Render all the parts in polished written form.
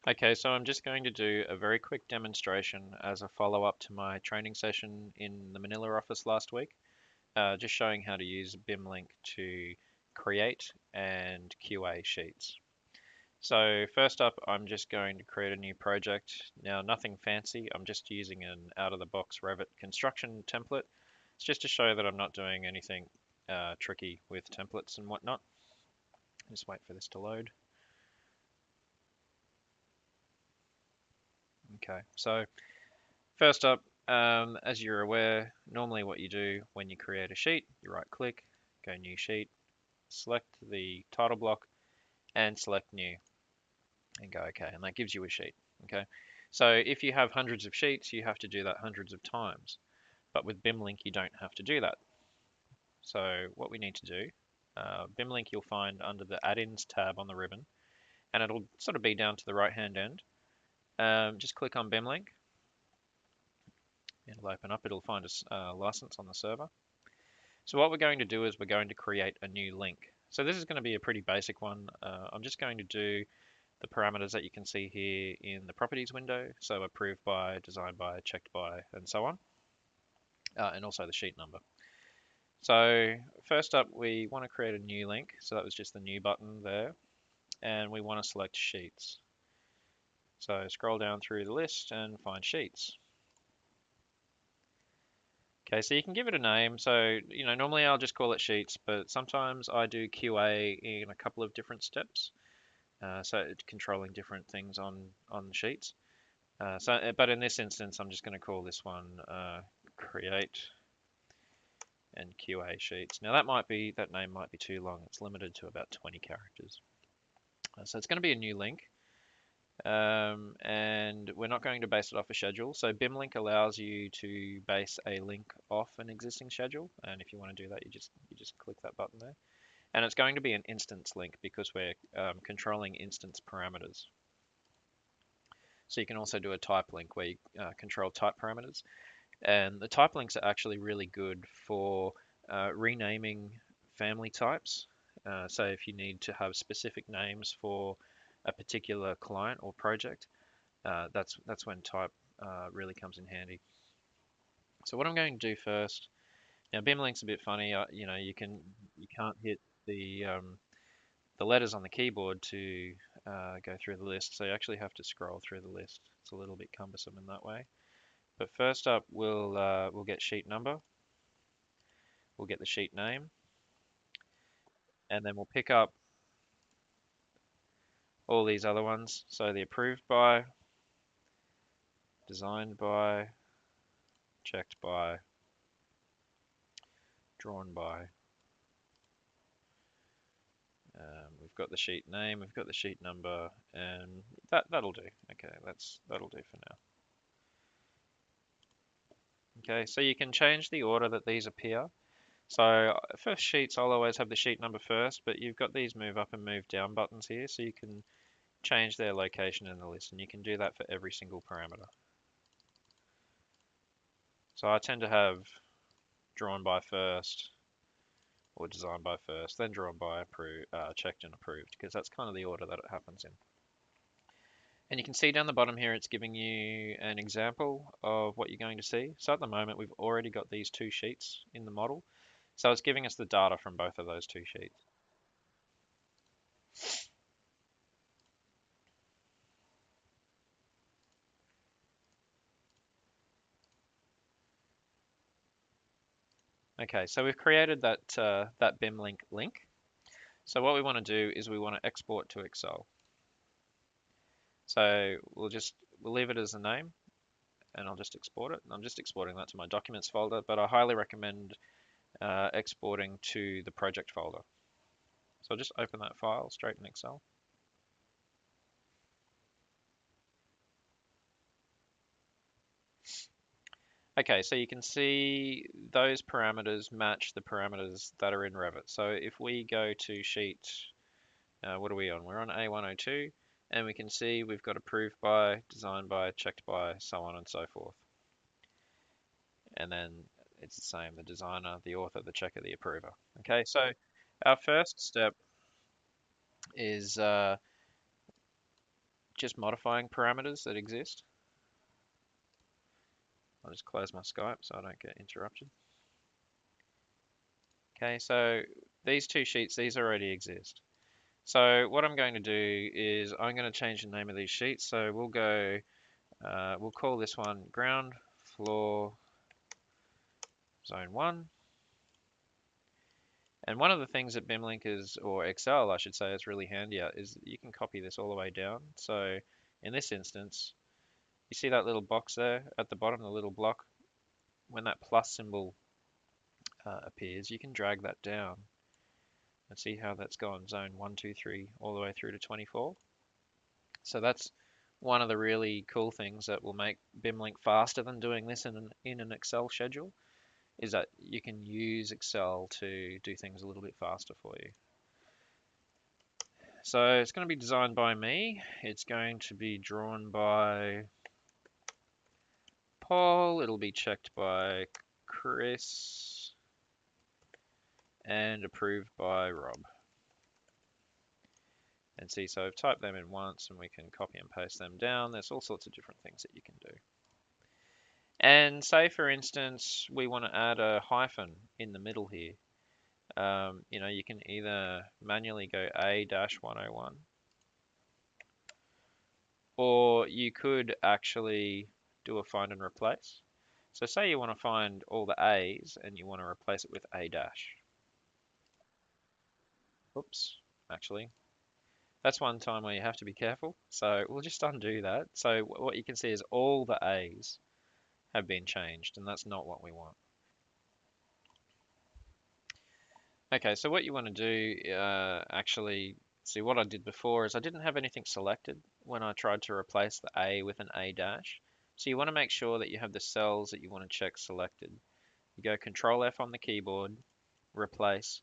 Okay, so I'm just going to do a very quick demonstration as a follow-up to my training session in the Manila office last week, just showing how to use BIMLink to create and QA sheets. So first up, I'm just going to create a new project. Now, nothing fancy. I'm just using an out-of-the-box Revit construction template. It's just to show that I'm not doing anything tricky with templates and whatnot. Just wait for this to load. Okay, so first up, as you're aware, normally what you do when you create a sheet, you right click, go new sheet, select the title block and select new and go OK. And that gives you a sheet. Okay. So if you have hundreds of sheets, you have to do that hundreds of times. But with BIMLink, you don't have to do that. So what we need to do, BIMLink you'll find under the add-ins tab on the ribbon, and it'll sort of be down to the right-hand end. Just click on BIMLink. It'll open up. It'll find a license on the server. So what we're going to do is we're going to create a new link. So this is going to be a pretty basic one. I'm just going to do the parameters that you can see here in the properties window. So approved by, designed by, checked by, and so on. And also the sheet number. So first up, we want to create a new link. So that was just the new button there. And we want to select sheets. So scroll down through the list and find sheets. Okay, so you can give it a name. So, normally I'll just call it sheets, but sometimes I do QA in a couple of different steps. So it's controlling different things on sheets. But in this instance, I'm just going to call this one create and QA sheets. Now that name might be too long. It's limited to about 20 characters. So it's going to be a new link. And we're not going to base it off a schedule. So BIMLink allows you to base a link off an existing schedule, and if you want to do that, you just click that button there. And it's going to be an instance link because we're controlling instance parameters. So you can also do a type link where you control type parameters, and the type links are actually really good for renaming family types. So if you need to have specific names for a particular client or project, that's when type really comes in handy. So what I'm going to do first, now BIMLink's a bit funny. You can't hit the letters on the keyboard to go through the list, so you actually have to scroll through the list. It's a little bit cumbersome in that way. But first up, we'll get sheet number, we'll get the sheet name, and then we'll pick up all these other ones. So the approved by, designed by, checked by, drawn by. We've got the sheet name, we've got the sheet number, and that'll do. Okay, that'll do for now. Okay, so you can change the order that these appear. So for sheets, I'll always have the sheet number first, but you've got these move up and move down buttons here, so you can change their location in the list, and you can do that for every single parameter. So I tend to have drawn by first, or designed by first, then drawn by, checked and approved, because that's kind of the order that it happens in. And you can see down the bottom here, it's giving you an example of what you're going to see. So at the moment, we've already got these two sheets in the model. So it's giving us the data from both of those two sheets. Okay, so we've created that BIMLink link. So what we want to do is we want to export to Excel. So we'll leave it as a name, and I'll just export it. And I'm just exporting that to my documents folder, but I highly recommend exporting to the project folder. So I'll just open that file straight in Excel. Okay, so you can see those parameters match the parameters that are in Revit. So if we go to sheet, what are we on? We're on A102, and we can see we've got approved by, designed by, checked by, so on and so forth. And then it's the same, the designer, the author, the checker, the approver. Okay, so our first step is just modifying parameters that exist. I'll just close my Skype so I don't get interrupted. Okay, so these two sheets, these already exist. So what I'm going to do is I'm going to change the name of these sheets. So we'll go, we'll call this one ground floor zone 1. And one of the things that BIMLink is, or Excel I should say, is really handy at is that you can copy this all the way down. So in this instance, you see that little box there at the bottom, the little block? When that plus symbol appears, you can drag that down and see how that's gone zone 1, 2, 3, all the way through to 24. So that's one of the really cool things that will make BIMLink faster than doing this in an Excel schedule, is that you can use Excel to do things a little bit faster for you. So it's going to be designed by me. It's going to be drawn by Paul. It'll be checked by Chris and approved by Rob. And see, so I've typed them in once and we can copy and paste them down. There's all sorts of different things that you can do. And say, for instance, we want to add a hyphen in the middle here. You know, you can either manually go A-101, or you could actually do a find and replace. So say you want to find all the A's and you want to replace it with A dash. Oops, actually, that's one time where you have to be careful. So we'll just undo that. So what you can see is all the A's have been changed, and that's not what we want. Okay, so what you want to do, actually, see what I did before is I didn't have anything selected when I tried to replace the A with an A dash. So you want to make sure that you have the cells that you want to check selected. You go Control F on the keyboard, replace.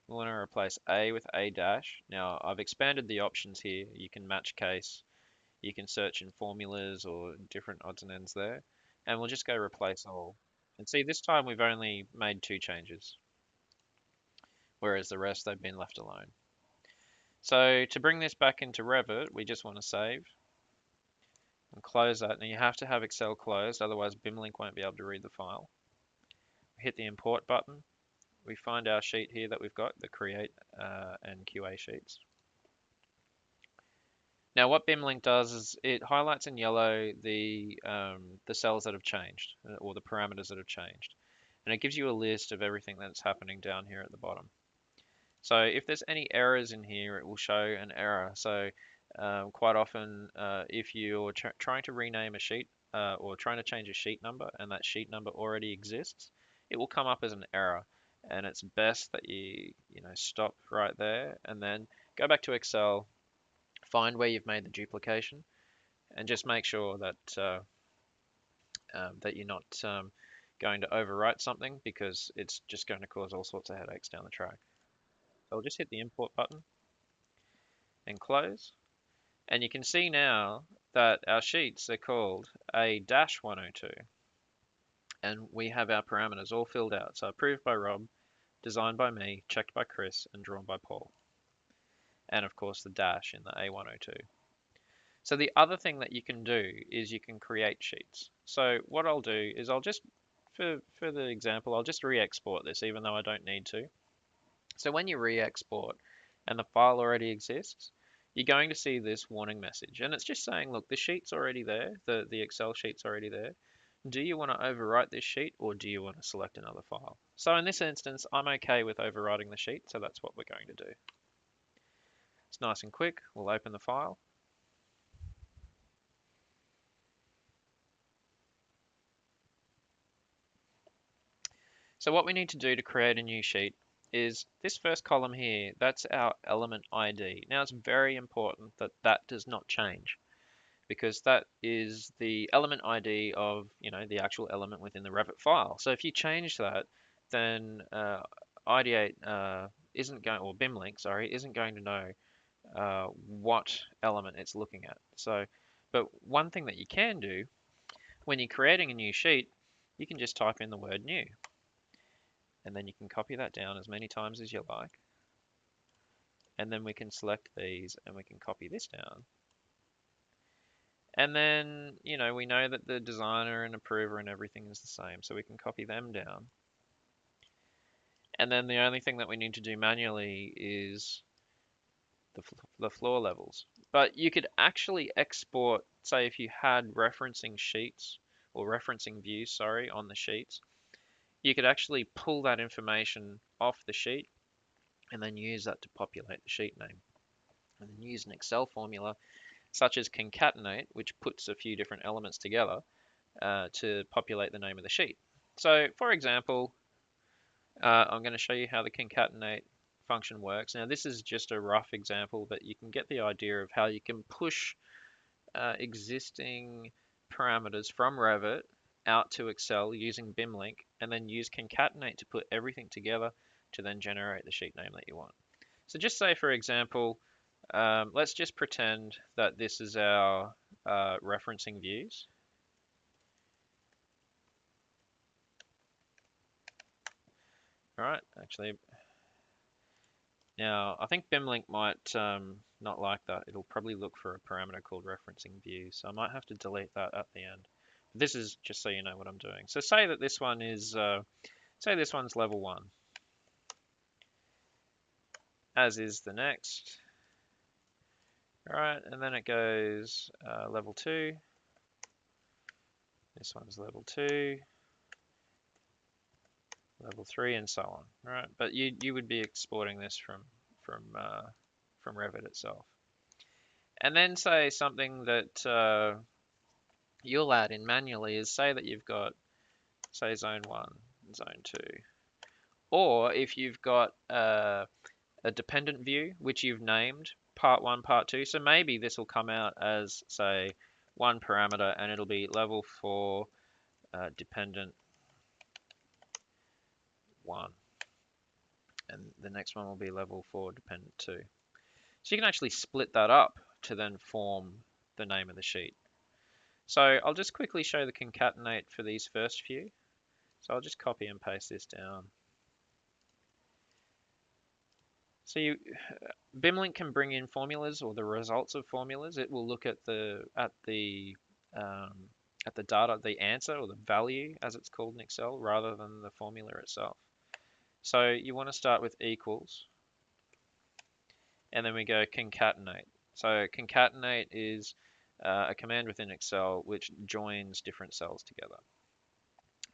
We want to replace A with A dash. Now I've expanded the options here. You can match case, you can search in formulas or different odds and ends there. And we'll just go replace all. And see, this time we've only made 2 changes, whereas the rest they've been left alone. So to bring this back into Revit, we just want to save and close that. Now you have to have Excel closed, otherwise BIMLink won't be able to read the file. Hit the import button. We find our sheet here that we've got, the create and QA sheets. Now what BIMLink does is it highlights in yellow the cells that have changed, or the parameters that have changed. And it gives you a list of everything that's happening down here at the bottom. So if there's any errors in here, it will show an error. So quite often, if you're trying to rename a sheet or trying to change a sheet number and that sheet number already exists, it will come up as an error. And it's best that you stop right there and then go back to Excel, find where you've made the duplication, and just make sure that that you're not going to overwrite something, because it's just going to cause all sorts of headaches down the track. So I'll just hit the import button and close. And you can see now that our sheets are called A-102. And we have our parameters all filled out. So approved by Rob, designed by me, checked by Chris, and drawn by Paul. And of course the dash in the A102. So the other thing that you can do is you can create sheets. So what I'll do is I'll just, for the example, I'll just re-export this even though I don't need to. So when you re-export and the file already exists, you're going to see this warning message. And it's just saying, look, the sheet's already there, the Excel sheet's already there. Do you want to overwrite this sheet, or do you want to select another file? So in this instance, I'm okay with overwriting the sheet, so that's what we're going to do. It's nice and quick. We'll open the file. So what we need to do to create a new sheet is this first column here, that's our element ID. Now it's very important that that does not change, because that is the element ID of, the actual element within the Revit file. So if you change that, then Ideate isn't going, or BIMLink, sorry, isn't going to know what element it's looking at. So, but one thing that you can do when you're creating a new sheet, you can just type in the word new, and then you can copy that down as many times as you like. And then we can select these and we can copy this down. And then, we know that the designer and approver and everything is the same, so we can copy them down. And then the only thing that we need to do manually is the floor levels. But you could actually export, say if you had referencing sheets or referencing views, sorry, on the sheets, you could actually pull that information off the sheet and then use that to populate the sheet name. And then use an Excel formula such as Concatenate, which puts a few different elements together to populate the name of the sheet. So for example, I'm going to show you how the Concatenate function works. Now this is just a rough example, but you can get the idea of how you can push existing parameters from Revit out to Excel using BIMLink and then use Concatenate to put everything together to then generate the sheet name that you want. So just say, for example, let's just pretend that this is our referencing views. All right, actually, now I think BIMLink might not like that. It'll probably look for a parameter called referencing view, so I might have to delete that at the end. This is just so you know what I'm doing. So say that this one is, say this one's level 1, as is the next. All right, and then it goes level 2. This one's level 2. Level 3, and so on. All right, but you would be exporting this from Revit itself. And then say something that you'll add in manually is say that you've got, say, zone 1, zone 2. Or if you've got a dependent view, which you've named part 1, part 2. So maybe this will come out as, say, one parameter and it'll be level 4 dependent 1. And the next one will be level 4 dependent 2. So you can actually split that up to then form the name of the sheet. So I'll just quickly show the concatenate for these first few. So I'll just copy and paste this down. So BIMLink can bring in formulas or the results of formulas. It will look at the data, the answer or the value as it's called in Excel, rather than the formula itself. So you want to start with equals, and then we go concatenate. So concatenate is a command within Excel which joins different cells together.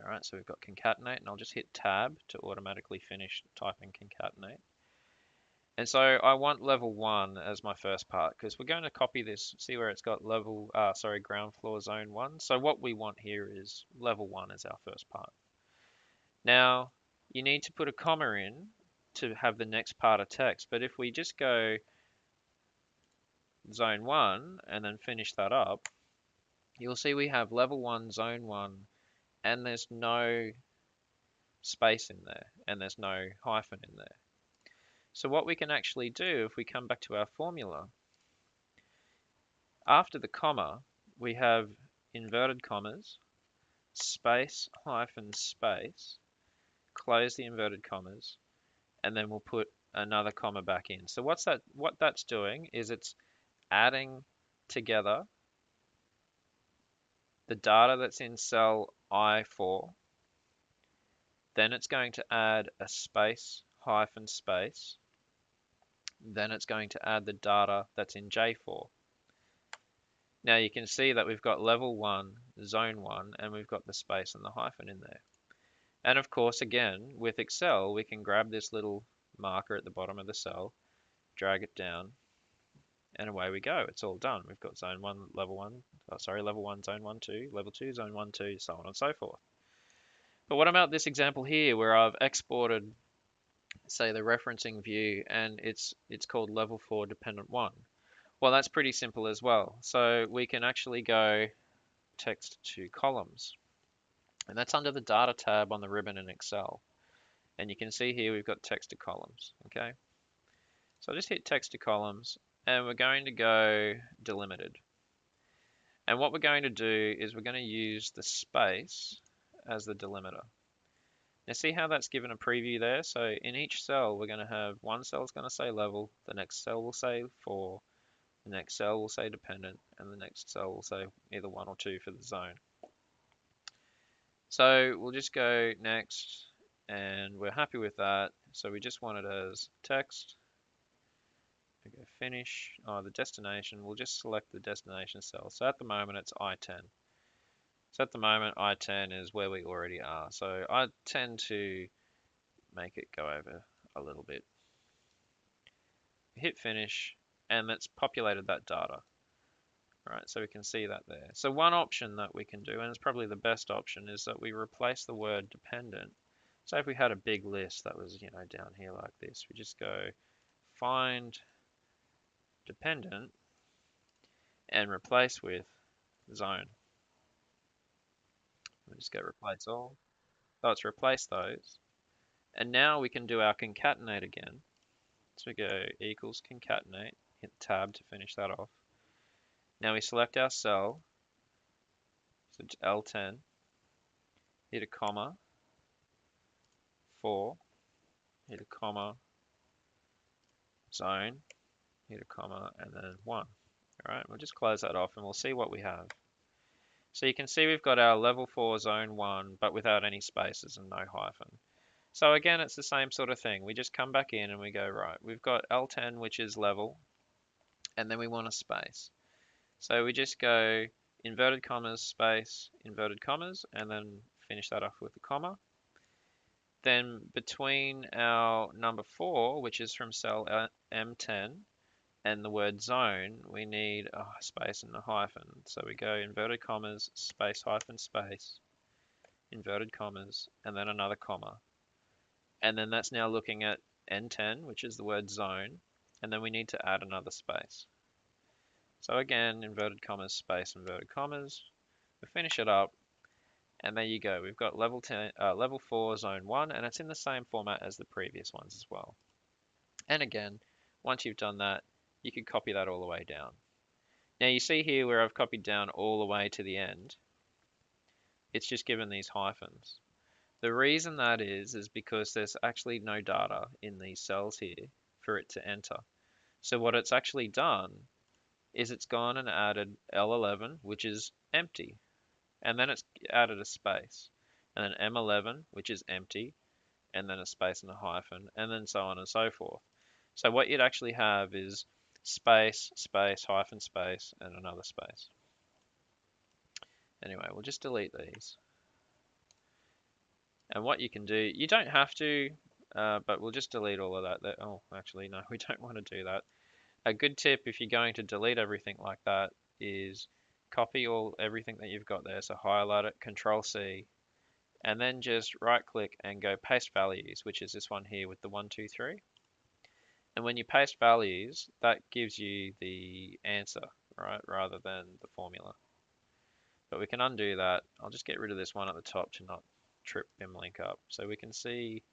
All right, so we've got concatenate, and I'll just hit tab to automatically finish typing concatenate. And so I want level 1 as my first part because we're going to copy this. See where it's got ground floor zone 1. So what we want here is level 1 as our first part. Now you need to put a comma in to have the next part of text. But if we just go zone 1 and then finish that up, you'll see we have level 1, zone 1, and there's no space in there, and there's no hyphen in there. So what we can actually do, if we come back to our formula, after the comma, we have inverted commas, space, hyphen, space, close the inverted commas, and then we'll put another comma back in. So what that's doing is it's adding together the data that's in cell I4, then it's going to add a space, hyphen, space, then it's going to add the data that's in J4. Now you can see that we've got level 1, zone 1, and we've got the space and the hyphen in there. And of course, again, with Excel, we can grab this little marker at the bottom of the cell, drag it down, and away we go. It's all done. We've got zone 1, level 1, level 1, zone 1, 2, level 2, zone 1, 2, so on and so forth. But what about this example here where I've exported, say, the referencing view, and it's called level 4 dependent 1? Well, that's pretty simple as well. So we can actually go text to columns, and that's under the data tab on the ribbon in Excel. And you can see here we've got text to columns. Okay, so I just hit text to columns, and we're going to go delimited. And what we're going to do is we're going to use the space as the delimiter. Now see how that's given a preview there? So in each cell we're going to have one cell is going to say level, the next cell will say 4, the next cell will say dependent, and the next cell will say either 1 or 2 for the zone. So we'll just go next, and we're happy with that. So we just want it as text. We go finish. The destination, we'll just select the destination cell. So at the moment it's I10. So at the moment I10 is where we already are. So I tend to make it go over a little bit. Hit finish, and it's populated that data. Right, so we can see that there. So one option that we can do, and it's probably the best option, is that we replace the word dependent. So if we had a big list that was, down here like this, we just go find dependent and replace with zone. We just go replace all. So it's replaced those. And now we can do our concatenate again. So we go equals concatenate, hit tab to finish that off. Now we select our cell, so it's L10, hit a comma, 4, hit a comma, zone, hit a comma, and then 1. All right, we'll just close that off and we'll see what we have. So you can see we've got our level 4 zone 1, but without any spaces and no hyphen. So again, it's the same sort of thing. We just come back in and we go, right, we've got L10, which is level, and then we want a space. So we just go inverted commas, space, inverted commas, and then finish that off with a comma. Then between our number 4, which is from cell M10, and the word zone, we need a space and a hyphen. So we go inverted commas, space, hyphen, space, inverted commas, and then another comma. And then that's now looking at N10, which is the word zone, and then we need to add another space. So again, inverted commas, space, inverted commas. We finish it up, and there you go. We've got level 4, zone 1, and it's in the same format as the previous ones as well. And again, once you've done that, you can copy that all the way down. Now you see here where I've copied down all the way to the end. It's just given these hyphens. The reason that is because there's actually no data in these cells here for it to enter. So what it's actually done is it's gone and added L11, which is empty. And then it's added a space. And then M11, which is empty. And then a space and a hyphen. And then so on and so forth. So what you'd actually have is space, space, hyphen, space, and another space. Anyway, we'll just delete these. And what you can do, you don't have to, but we'll just delete all of that. Oh, actually, no, we don't want to do that. A good tip if you're going to delete everything like that is copy everything that you've got there. So highlight it, Control C, and then just right click and go paste values, which is this one here with the 1, 2, 3. And when you paste values, that gives you the answer, right, rather than the formula. But we can undo that. I'll just get rid of this one at the top to not trip BIMLink up. So we can see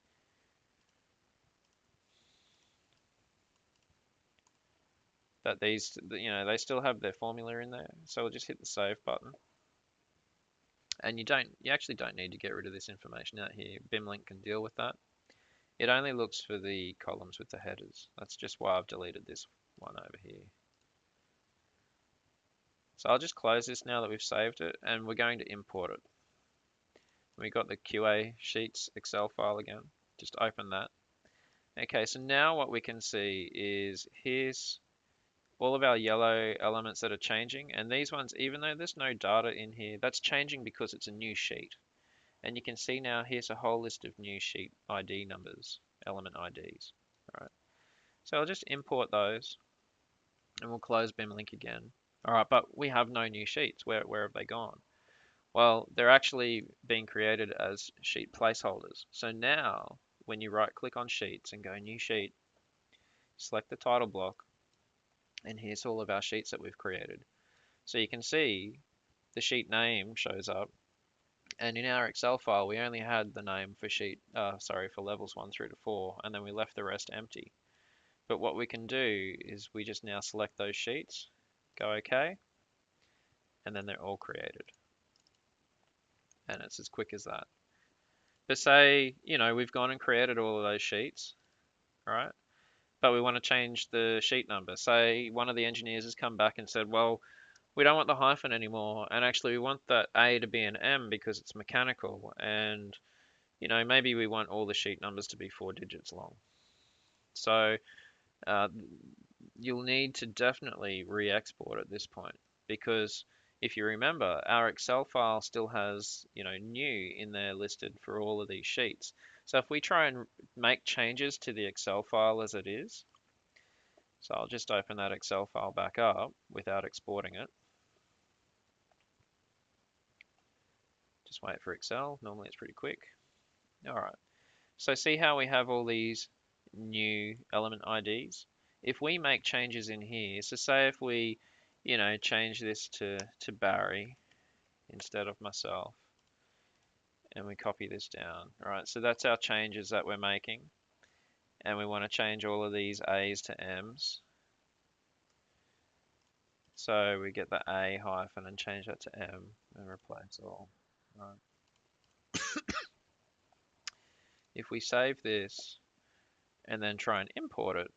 that these, they still have their formula in there. So we'll just hit the save button. And you actually don't need to get rid of this information out here. BIMLink can deal with that. It only looks for the columns with the headers. That's just why I've deleted this one over here. So I'll just close this now that we've saved it, and we're going to import it. We got the QA Sheets Excel file again. Just open that. Okay, so now what we can see is here's all of our yellow elements that are changing, and these ones, even though there's no data in here, that's changing because it's a new sheet. And you can see now here's a whole list of new sheet ID numbers, element IDs. All right. So I'll just import those, and we'll close BIMLink again. All right, but we have no new sheets. Where have they gone? Well, they're actually being created as sheet placeholders. So now, when you right click on sheets and go new sheet, select the title block, and here's all of our sheets that we've created. So you can see the sheet name shows up, and in our Excel file, we only had the name for for levels 1 through to 4, and then we left the rest empty. But what we can do is we just now select those sheets, go OK, and then they're all created. And it's as quick as that. But say, we've gone and created all of those sheets, right? but we want to change the sheet number. Say one of the engineers has come back and said, well, we don't want the hyphen anymore, and actually we want that A to be an M because it's mechanical, and maybe we want all the sheet numbers to be 4 digits long. So uh, you'll need to definitely re-export at this point, because if you remember, our Excel file still has, new in there listed for all of these sheets. So if we try and make changes to the Excel file as it is, so I'll just open that Excel file back up without exporting it. Just wait for Excel. Normally it's pretty quick. All right. So see how we have all these new element IDs? If we make changes in here, so say if we, change this to Barry instead of myself, and we copy this down. All right, so that's our changes that we're making. And we want to change all of these A's to M's. So we get the A hyphen and change that to M and replace all. All right. If we save this and then try and import it,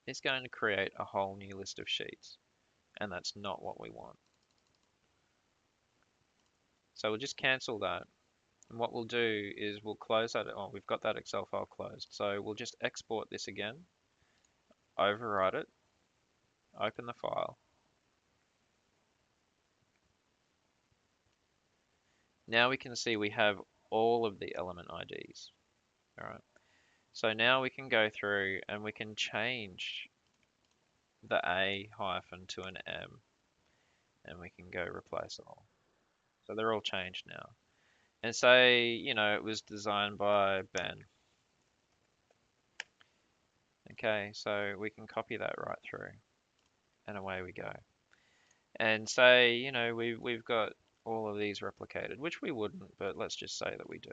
it's going to create a whole new list of sheets. And that's not what we want. So we'll just cancel that. And what we'll do is we'll close that. Oh, we've got that Excel file closed. So we'll just export this again, overwrite it, open the file. Now we can see we have all of the element IDs. All right. So now we can go through and we can change the A hyphen to an M, and we can go replace all. So they're all changed now. And say, it was designed by Ben. Okay, so we can copy that right through, and away we go. And say, we've got all of these replicated, which we wouldn't, but let's just say that we do.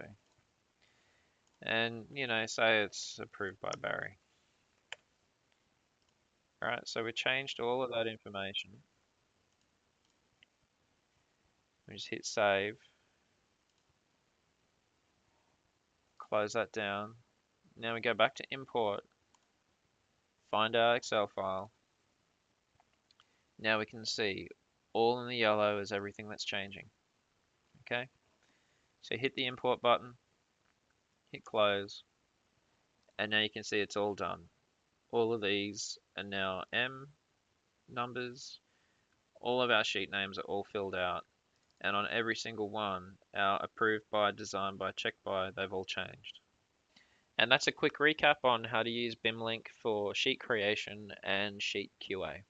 And, say it's approved by Barry. All right, so we changed all of that information. We just hit save, close that down. Now we go back to import, find our Excel file. Now we can see all in the yellow is everything that's changing. Okay, so hit the import button, hit close, and now you can see it's all done. All of these are now M numbers. All of our sheet names are all filled out. And on every single one, our approved by, designed by, checked by, they've all changed. And that's a quick recap on how to use BIMLink for sheet creation and sheet QA.